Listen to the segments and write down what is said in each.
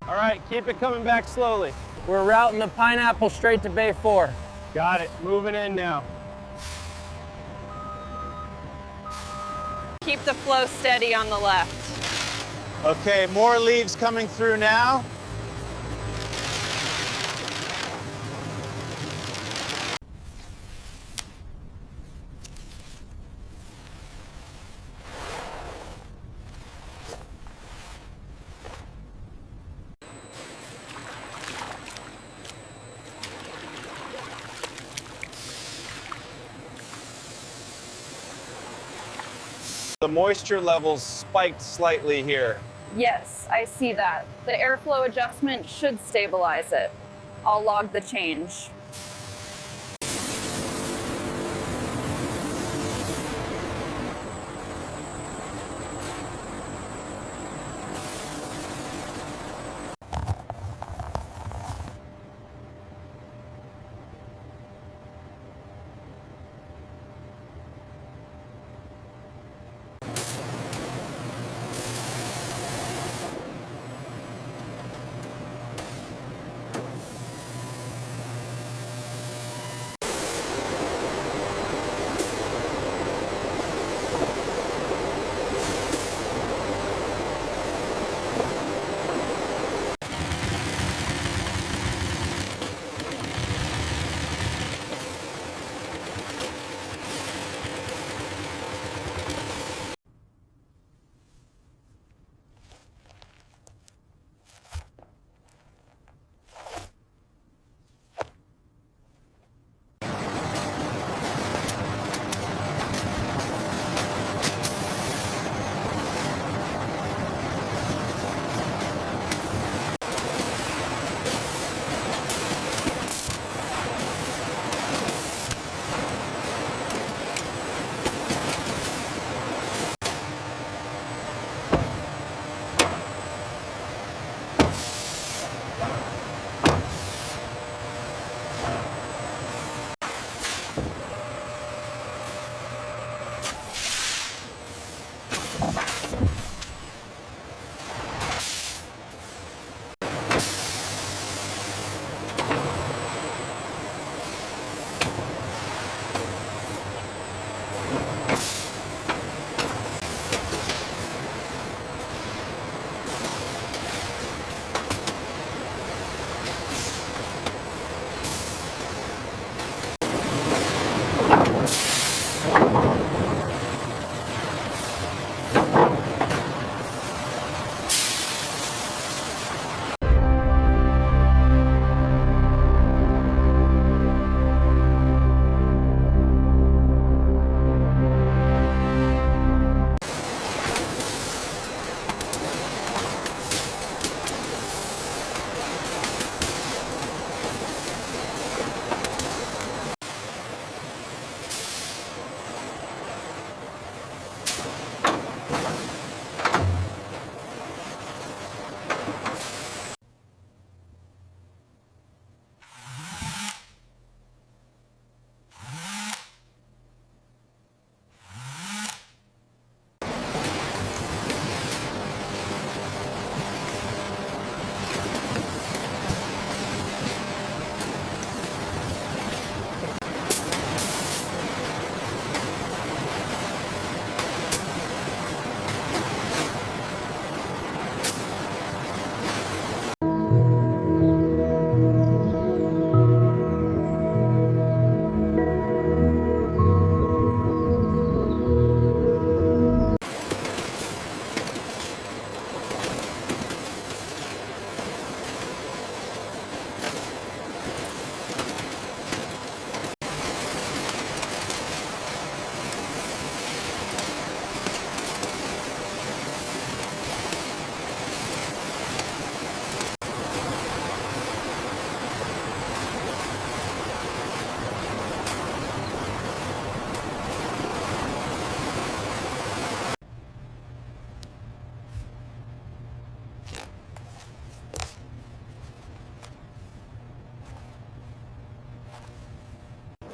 All right, keep it coming back slowly. We're routing the pineapple straight to Bay 4. Got it, moving in now. Keep the flow steady on the left. Okay, more leaves coming through now. The moisture levels spiked slightly here. Yes, I see that. The airflow adjustment should stabilize it. I'll log the change.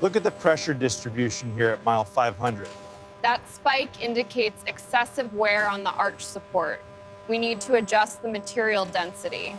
Look at the pressure distribution here at mile 500. That spike indicates excessive wear on the arch support. We need to adjust the material density.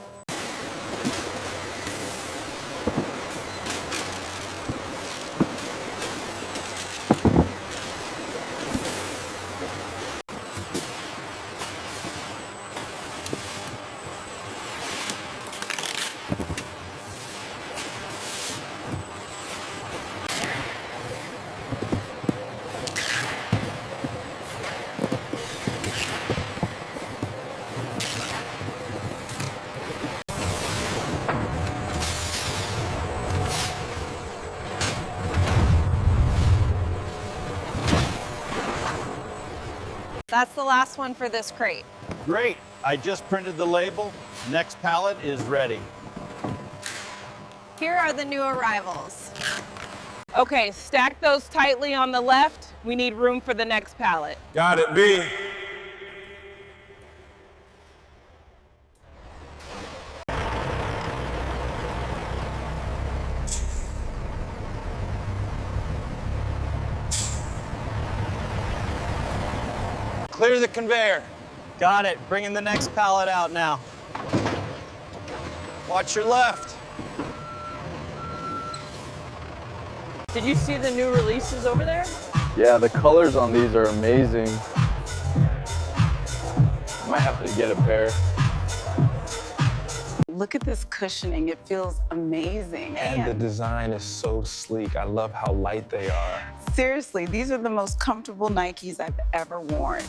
That's the last one for this crate. Great, I just printed the label. Next pallet is ready. Here are the new arrivals. Okay, stack those tightly on the left. We need room for the next pallet. Got it, B. Clear the conveyor. Got it, bringing the next pallet out now. Watch your left. Did you see the new releases over there? Yeah, the colors on these are amazing. Might have to get a pair. Look at this cushioning, it feels amazing. And the design is so sleek. I love how light they are. Seriously, these are the most comfortable Nikes I've ever worn.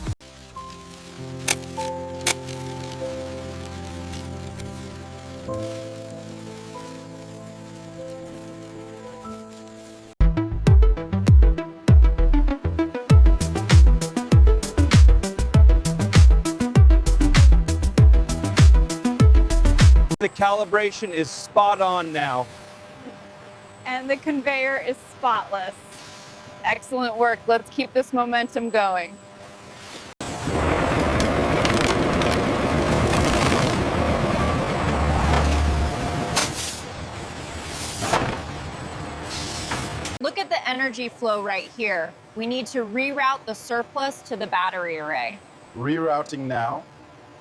The calibration is spot on now. And the conveyor is spotless. Excellent work. Let's keep this momentum going. Look at the energy flow right here. We need to reroute the surplus to the battery array. Rerouting now.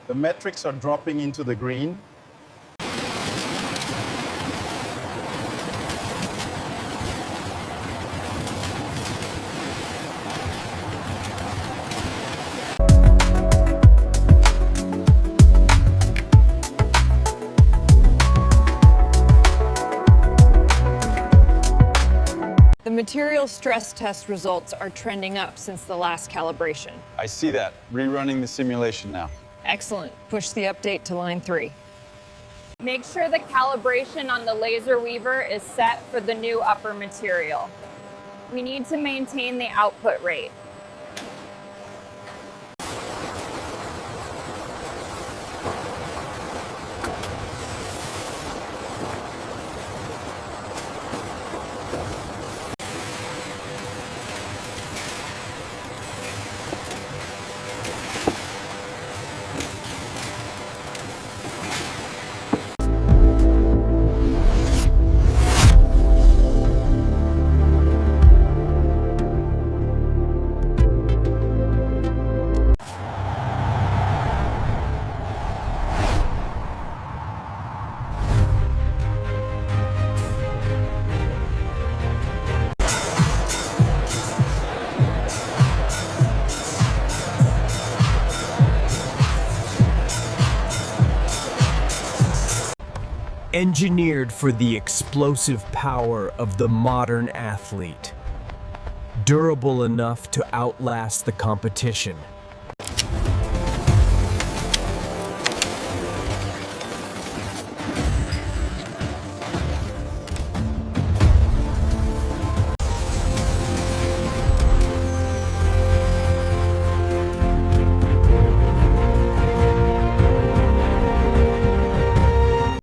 The metrics are dropping into the green. The material stress test results are trending up since the last calibration. I see that. Rerunning the simulation now. Excellent. Push the update to line 3. Make sure the calibration on the laser weaver is set for the new upper material. We need to maintain the output rate. Engineered for the explosive power of the modern athlete. Durable enough to outlast the competition.